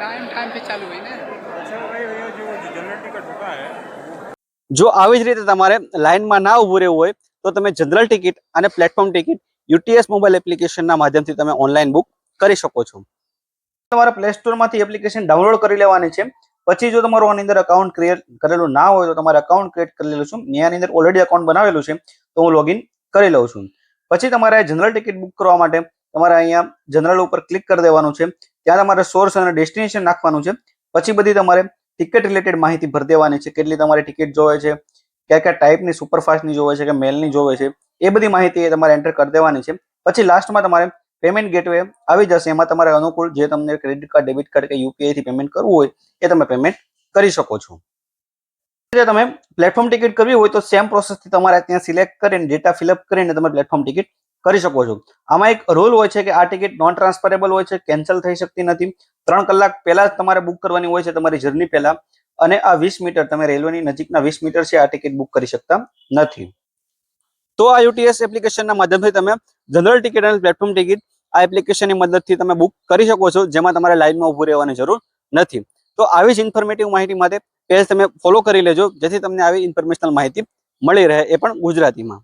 Time time पे चालू हुई ना। अच्छा भाई ये जो जनरल टिकट होता है જો આવી જ રીતે તમારે લાઇનમાં ના ઊભું રહેવું હોય તો તમે જનરલ ટિકિટ અને પ્લેટફોર્મ ટિકિટ યુટીએસ મોબાઈલ એપ્લિકેશનના માધ્યમથી તમે ઓનલાઈન બુક કરી શકો છો. તમારે પ્લે સ્ટોરમાંથી એપ્લિકેશન ડાઉનલોડ કરી લેવાની છે. પછી જો તમારું આની અંદર અકાઉન્ટ ક્રિએટ કરેલું ના હોય તો તમારે અકાઉન્ટ ક્રિએટ કરી લેલું છું. મેં આની અંદર ઓલરેડી અકાઉન્ટ બનાવેલું છે તો હું લોગિન કરી લઉં છું. પછી તમારે જનરલ ટિકિટ બુક કરવા માટે તમારે અહીંયા જનરલ ઉપર ક્લિક કરી દેવાનું છે. ત્યાં તમારે સોર્સ અને ડેસ્ટિનેશન નાખવાનું છે. પછી બધી તમારે ટિકિટ રિલેટેડ માહિતી ભરી દેવાની છે. કેટલી તમારે ટિકિટ જોવે છે, કયા કયા ટાઈપની સુપરફાસ્ટની જોવે છે કે મેલની જોવે છે, એ બધી માહિતી તમારે એન્ટર કરી દેવાની છે. પછી લાસ્ટમાં તમારે પેમેન્ટ ગેટવે આવી જશે. એમાં તમારે અનુકૂળ જે તમને ક્રેડિટ કાર્ડ, ડેબિટ કાર્ડ કે યુપીઆઈ થી પેમેન્ટ કરવું હોય એ તમે પેમેન્ટ કરી શકો છો. તમે પ્લેટફોર્મ ટિકિટ કરવી હોય તો સેમ પ્રોસેસથી તમારે ત્યાં સિલેક્ટ કરીને ડેટા ફિલઅપ કરીને તમે પ્લેટફોર્મ ટિકિટ કરી શકો છો. આમાં એક રૂલ હોય છે કે આ ટિકિટ નોન ટ્રાન્સફરેબલ હોય છે, કેન્સલ થઈ શકતી નથી. 3 કલાક પહેલા જ તમારે બુક કરવાની હોય છે તમારી જર્ની પહેલા. અને આ 20 મીટર તમે રેલવેની નજીકના 20 મીટર છે આ ટિકિટ બુક કરી શકતા નથી. તો આ યુટીએસ એપ્લિકેશનના માધ્યમથી તમે જનરલ ટિકિટ અને પ્લેટફોર્મ ટિકિટ આ એપ્લિકેશનની મદદથી તમે બુક કરી શકો છો, જેમાં તમારે લાઇનમાં ઊભું રહેવાની જરૂર નથી. તો આવી જ ઇન્ફોર્મેટિવ માહિતી માટે પેજ તમે ફોલો કરી લેજો, જેથી તમને આવી ઇન્ફોર્મેશનલ માહિતી મળી રહે, એ પણ ગુજરાતીમાં.